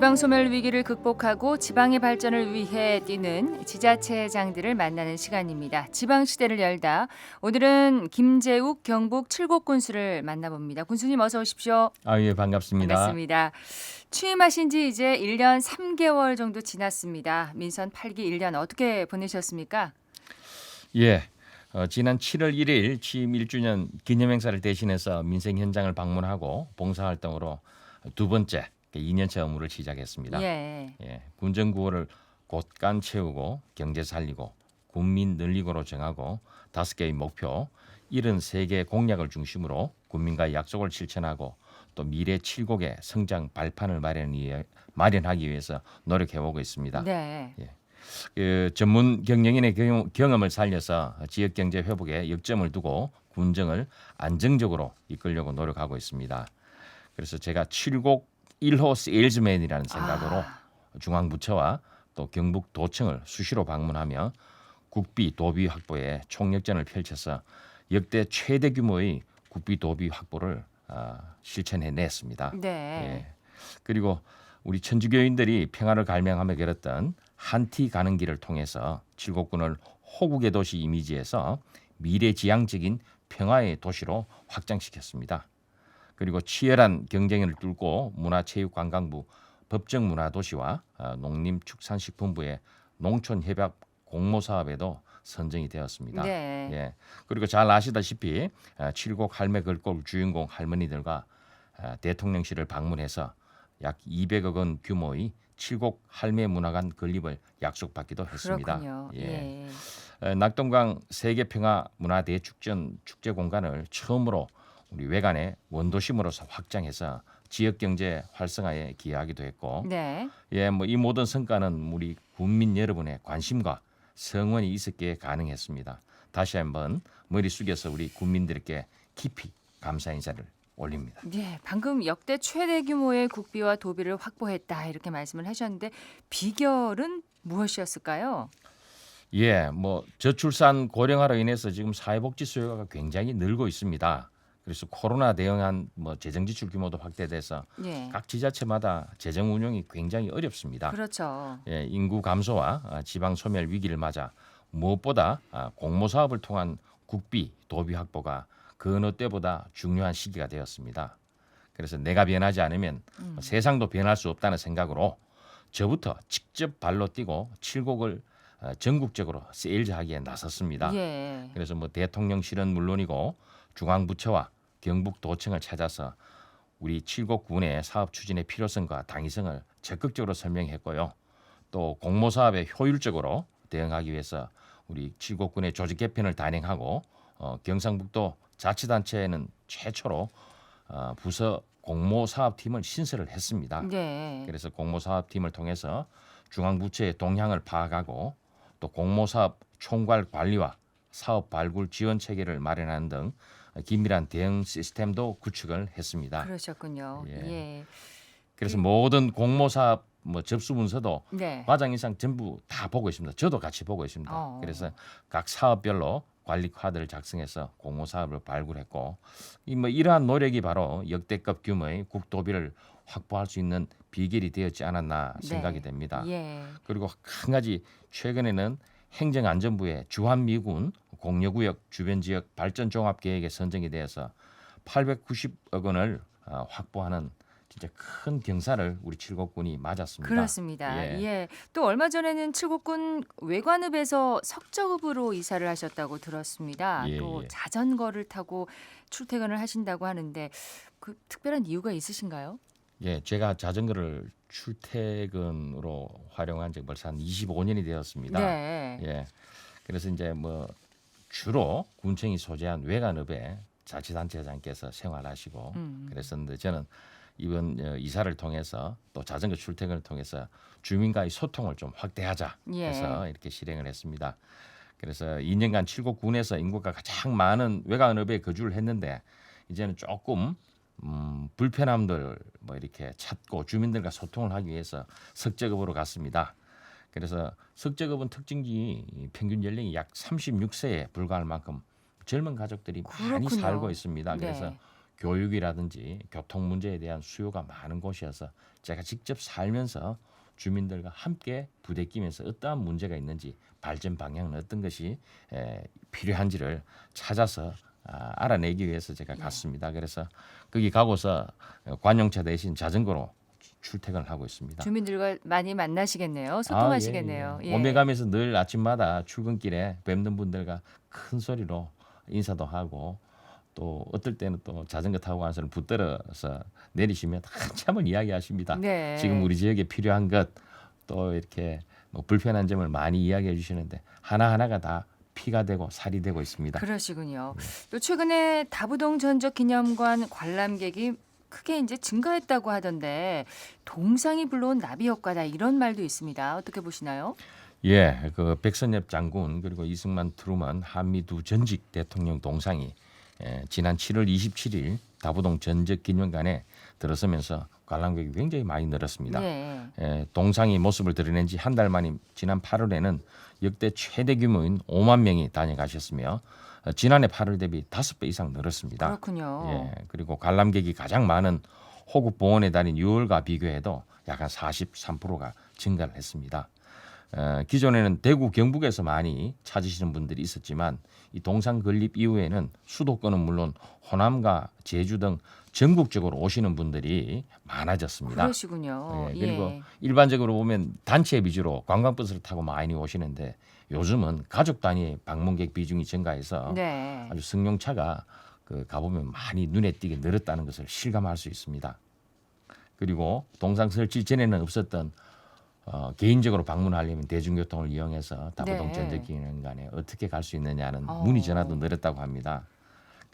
지방 소멸 위기를 극복하고 지방의 발전을 위해 뛰는 지자체장들을 만나는 시간입니다. 지방 시대를 열다. 오늘은 김재욱 경북 칠곡 군수를 만나봅니다. 군수님 어서 오십시오. 예, 반갑습니다. 반갑습니다. 취임하신 지 이제 1년 3개월 정도 지났습니다. 민선 8기 1년 어떻게 보내셨습니까? 예, 지난 7월 1일 취임 1주년 기념행사를 대신해서 민생 현장을 방문하고 봉사활동으로 두 번째 2년차 업무를 시작했습니다. 예. 군정 구호를 곳간 채우고 경제 살리고 군민 늘리고로 정하고 5개의 목표 73개 공약을 중심으로 국민과의 약속을 실천하고 또 미래 칠곡의 성장 발판을 마련하기 위해서 노력해오고 있습니다. 네. 전문 경영인의 경험을 살려서 지역 경제 회복에 역점을 두고 군정을 안정적으로 이끌려고 노력하고 있습니다. 그래서 제가 칠곡 1호 세일즈맨이라는 생각으로 중앙부처와 또 경북도청을 수시로 방문하며 국비 도비 확보에 총력전을 펼쳐서 역대 최대 규모의 국비 도비 확보를 실천해냈습니다. 네. 그리고 우리 천주교인들이 평화를 갈망하며 걸었던 한티 가는 길을 통해서 칠곡군을 호국의 도시 이미지에서 미래지향적인 평화의 도시로 확장시켰습니다. 그리고 치열한 경쟁을 뚫고 문화체육관광부 법정문화도시와 농림축산식품부의 농촌협약 공모사업에도 선정이 되었습니다. 네. 그리고 잘 아시다시피 칠곡 할매 걸곡 주인공 할머니들과 대통령실을 방문해서 약 200억 원 규모의 칠곡 할매 문화관 건립을 약속받기도 했습니다. 그렇군요. 낙동강 세계평화문화대축전 축제공간을 처음으로 우리 외관의 원도심으로서 확장해서 지역 경제 활성화에 기여하기도 했고, 네. 이 모든 성과는 우리 국민 여러분의 관심과 성원이 있었기에 가능했습니다. 다시 한번 머리 숙여서 우리 국민들께 깊이 감사 인사를 올립니다. 네, 방금 역대 최대 규모의 국비와 도비를 확보했다 이렇게 말씀을 하셨는데 비결은 무엇이었을까요? 저출산 고령화로 인해서 지금 사회복지 수요가 굉장히 늘고 있습니다. 그래서 코로나 대응한 재정 지출 규모도 확대돼서 각 지자체마다 재정 운용이 굉장히 어렵습니다. 그렇죠. 인구 감소와 지방 소멸 위기를 맞아 무엇보다 공모 사업을 통한 국비 도비 확보가 그 어느 때보다 중요한 시기가 되었습니다. 그래서 내가 변하지 않으면 세상도 변할 수 없다는 생각으로 저부터 직접 발로 뛰고 칠곡을 전국적으로 세일즈하기에 나섰습니다. 그래서 대통령실은 물론이고 중앙부처와 경북도청을 찾아서 우리 칠곡군의 사업 추진의 필요성과 당위성을 적극적으로 설명했고요. 또 공모사업에 효율적으로 대응하기 위해서 우리 칠곡군의 조직 개편을 단행하고 경상북도 자치단체에는 최초로 부서 공모사업팀을 신설을 했습니다. 그래서 공모사업팀을 통해서 중앙부처의 동향을 파악하고 또 공모사업 총괄 관리와 사업 발굴 지원 체계를 마련하는 등 긴밀한 대응 시스템도 구축을 했습니다. 그러셨군요. 그래서 모든 공모사업 접수 문서도 과장 이상 전부 다 보고 있습니다. 저도 같이 보고 있습니다. 그래서 각 사업별로 관리 카드를 작성해서 공모사업을 발굴했고 이러한 노력이 바로 역대급 규모의 국도비를 확보할 수 있는 비결이 되었지 않았나 생각이 됩니다. 그리고 한 가지 최근에는 행정안전부의 주한미군 공여구역 주변지역 발전종합계획에 선정이 되어서 890억 원을 확보하는 진짜 큰 경사를 우리 칠곡군이 맞았습니다. 그렇습니다. 또 얼마 전에는 칠곡군 외관읍에서 석저읍으로 이사를 하셨다고 들었습니다. 또 자전거를 타고 출퇴근을 하신다고 하는데 그 특별한 이유가 있으신가요? 제가 자전거를 출퇴근으로 활용한 지 벌써 한 25년이 되었습니다. 그래서 이제 주로 군청이 소재한 외관읍에 자치단체장께서 생활하시고 그랬었는데 저는 이번 이사를 통해서 또 자전거 출퇴근을 통해서 주민과의 소통을 좀 확대하자 해서 이렇게 실행을 했습니다. 그래서 2년간 칠곡군에서 인구가 가장 많은 외관읍에 거주를 했는데 이제는 조금 불편함들 이렇게 찾고 주민들과 소통을 하기 위해서 석저읍으로 갔습니다. 그래서 석저읍은 특징이 평균 연령이 약 36세에 불과할 만큼 젊은 가족들이 많이 살고 있습니다. 그래서 교육이라든지 교통 문제에 대한 수요가 많은 곳이어서 제가 직접 살면서 주민들과 함께 부대끼면서 어떠한 문제가 있는지 발전 방향은 어떤 것이 필요한지를 찾아서 알아내기 위해서 제가 갔습니다. 그래서 거기 가고서 관용차 대신 자전거로 출퇴근을 하고 있습니다. 주민들과 많이 만나시겠네요. 소통하시겠네요. 예. 오메가면서 늘 아침마다 출근길에 뵙는 분들과 큰 소리로 인사도 하고 또 어떨 때는 또 자전거 타고 가는 사람 붙들어서 내리시면 한참을 이야기하십니다. 네. 지금 우리 지역에 필요한 것 또 이렇게 뭐 불편한 점을 많이 이야기해 주시는데 하나하나가 다 피가 되고 살이 되고 있습니다. 그러시군요. 또 최근에 다부동 전적기념관 관람객이 크게 이제 증가했다고 하던데 동상이 불러온 나비 효과다 이런 말도 있습니다. 어떻게 보시나요? 예, 그 백선엽 장군 그리고 이승만 트루먼 한미 두 전직 대통령 동상이 지난 7월 27일 다부동 전적기념관에 들어서면서 관람객이 굉장히 많이 늘었습니다. 네. 동상이 모습을 드러낸 지 한 달 만인 지난 8월에는 역대 최대 규모인 5만 명이 다녀가셨으며 지난해 8월 대비 5배 이상 늘었습니다. 그렇군요. 예, 그리고 관람객이 가장 많은 호국 봉헌의 달인 6월과 비교해도 약 한 43%가 증가를 했습니다. 기존에는 대구 경북에서 많이 찾으시는 분들이 있었지만 이 동상 건립 이후에는 수도권은 물론 호남과 제주 등 전국적으로 오시는 분들이 많아졌습니다. 그러시군요. 예, 그리고 예. 일반적으로 보면 단체 위주로 관광버스를 타고 많이 오시는데 요즘은 가족 단위의 방문객 비중이 증가해서 네. 아주 승용차가 가보면 많이 눈에 띄게 늘었다는 것을 실감할 수 있습니다. 그리고 동상 설치 전에는 없었던 개인적으로 방문하려면 대중교통을 이용해서 다부동 네. 전적기념관에 어떻게 갈 수 있느냐는 어. 문의 전화도 늘었다고 합니다.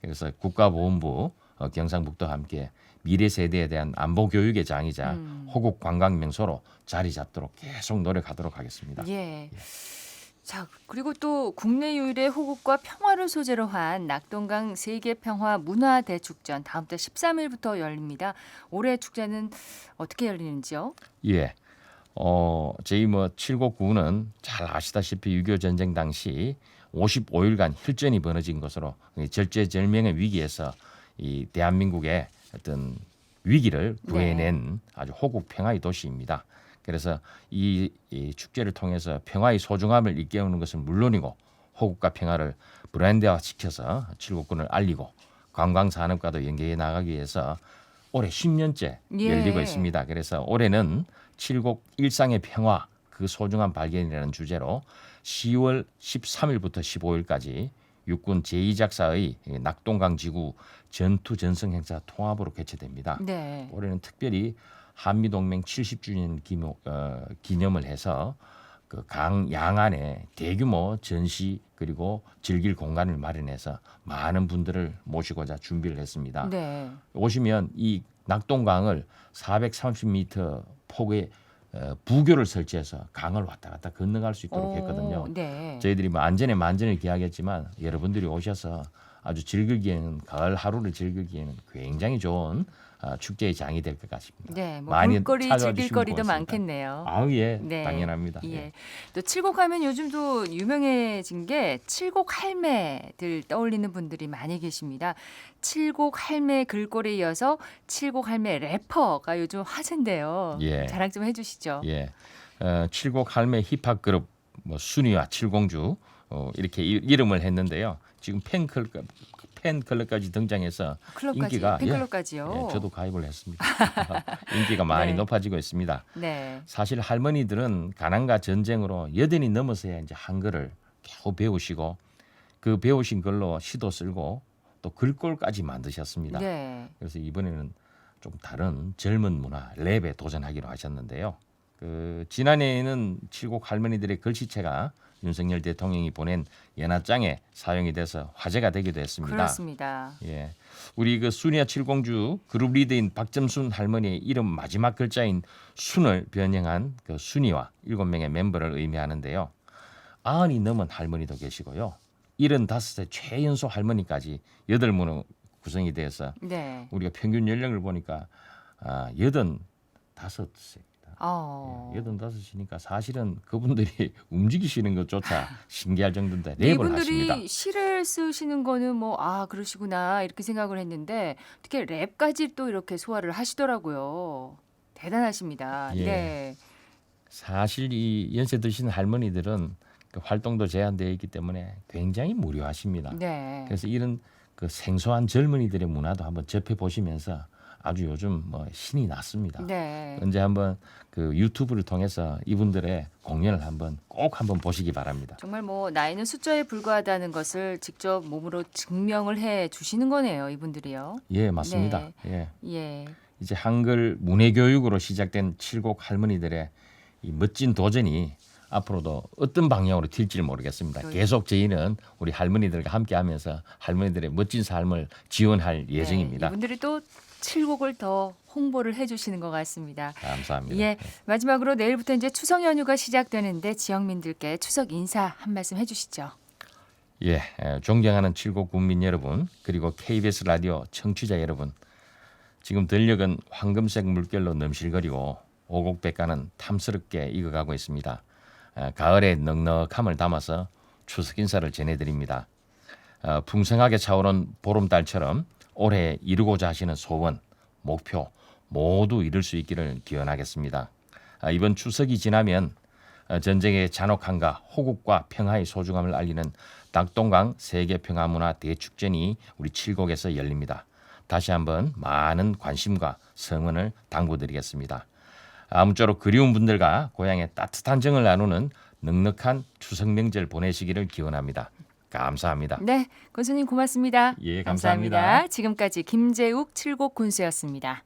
그래서 국가보훈부 경상북도와 함께 미래 세대에 대한 안보 교육의 장이자 호국 관광 명소로 자리 잡도록 계속 노력하도록 하겠습니다. 예. 자, 그리고 또 국내 유일의 호국과 평화를 소재로 한 낙동강 세계 평화 문화 대축전 다음 달 13일부터 열립니다. 올해 축제는 어떻게 열리는지요? 예. 저희 칠곡구는 잘 아시다시피 6.25 전쟁 당시 55일간 혈전이 벌어진 것으로 절제절명의 위기에서 이 대한민국의 어떤 위기를 구해낸 아주 호국 평화의 도시입니다. 그래서 이 축제를 통해서 평화의 소중함을 일깨우는 것은 물론이고 호국과 평화를 브랜드화시켜서 칠곡군을 알리고 관광 산업과도 연계해 나가기 위해서 올해 10년째 예. 열리고 있습니다. 그래서 올해는 칠곡 일상의 평화 그 소중한 발견이라는 주제로 10월 13일부터 15일까지 육군 제2작사의 낙동강 지구 전투 전승 행사 통합으로 개최됩니다. 네. 올해는 특별히 한미동맹 70주년 기념을 해서 그 강 양안에 대규모 전시 그리고 즐길 공간을 마련해서 많은 분들을 모시고자 준비를 했습니다. 네. 오시면 이 낙동강을 430m 폭의 부교를 설치해서 강을 왔다 갔다 건너갈 수 있도록 했거든요. 네. 저희들이 안전에 만전을 기하겠지만 여러분들이 오셔서 아주 즐기기에는 가을 하루를 즐기기에는 굉장히 좋은 축제의 장이 될 것 같습니다. 네, 뭐 많이 볼거리, 찾아와 즐길 주시면 거리도 고맙습니다. 많겠네요. 예, 네. 당연합니다. 예. 예. 또 칠곡하면 요즘 또 유명해진 게 칠곡 할매들 떠올리는 분들이 많이 계십니다. 칠곡 할매 글꼴에 이어서 칠곡 할매 래퍼가 요즘 화제인데요. 예. 자랑 좀 해주시죠. 예, 칠곡 할매 힙합 그룹 순이와 칠공주 이렇게 이름을 했는데요. 지금 팬클럽까지 등장해서 클럽까지, 인기가 팬클럽까지요. 저도 가입을 했습니다. 인기가 많이 네. 높아지고 있습니다. 네. 사실 할머니들은 가난과 전쟁으로 여든이 넘어서야 이제 한글을 겨우 배우시고 그 배우신 글로 시도 쓰고 또 글꼴까지 만드셨습니다. 네. 그래서 이번에는 좀 다른 젊은 문화 랩에 도전하기로 하셨는데요. 지난해에는 칠곡 할머니들의 글씨체가 윤석열 대통령이 보낸 연합장에 사용이 돼서 화제가 되기도 했습니다. 그렇습니다. 예, 우리 순이와 칠공주 그룹 리더인 박점순 할머니의 이름 마지막 글자인 순을 변형한 순이와 7명의 멤버를 의미하는데요. 90이 넘은 할머니도 계시고요. 75세 최연소 할머니까지 8분으로 구성이 돼서 네. 우리가 평균 연령을 보니까 85세입니다. 어. 85이니까 사실은 그분들이 움직이시는 것조차 신기할 정도인데 랩을 하십니다. 이분들이 시를 쓰시는 거는 뭐 그러시구나 이렇게 생각을 했는데 어떻게 랩까지 또 이렇게 소화를 하시더라고요. 대단하십니다. 예. 네. 사실 이 연세 드신 할머니들은 그 활동도 제한되어 있기 때문에 굉장히 무료하십니다. 네. 그래서 이런 그 생소한 젊은이들의 문화도 한번 접해 보시면서 아주 요즘 뭐 신이 났습니다. 네. 언제 한번 그 유튜브를 통해서 이분들의 공연을 꼭 한번 보시기 바랍니다. 정말 뭐 나이는 숫자에 불과하다는 것을 직접 몸으로 증명을 해 주시는 거네요, 이분들이요. 예, 맞습니다. 네. 예. 예. 이제 한글 문해 교육으로 시작된 칠곡 할머니들의 이 멋진 도전이 앞으로도 어떤 방향으로 튈지 모르겠습니다. 그렇죠. 계속 저희는 우리 할머니들과 함께하면서 할머니들의 멋진 삶을 지원할 예정입니다. 네, 이분들이 또 칠곡을 더 홍보를 해주시는 것 같습니다. 감사합니다. 예, 마지막으로 내일부터 이제 추석 연휴가 시작되는데 지역민들께 추석 인사 한 말씀 해주시죠. 예, 존경하는 칠곡 국민 여러분, 그리고 KBS 라디오 청취자 여러분, 지금 들녘은 황금색 물결로 넘실거리고 오곡백과는 탐스럽게 익어가고 있습니다. 가을의 넉넉함을 담아서 추석 인사를 전해드립니다. 풍성하게 차오른 보름달처럼 올해 이루고자 하시는 소원, 목표 모두 이룰 수 있기를 기원하겠습니다. 이번 추석이 지나면 전쟁의 잔혹함과 호국과 평화의 소중함을 알리는 낙동강 세계평화문화 대축전이 우리 칠곡에서 열립니다. 다시 한번 많은 관심과 성원을 당부드리겠습니다. 아무쪼록 그리운 분들과 고향의 따뜻한 정을 나누는 넉넉한 추석 명절 보내시기를 기원합니다. 감사합니다. 네, 권수님 고맙습니다. 예, 감사합니다. 지금까지 김재욱 칠곡 군수였습니다.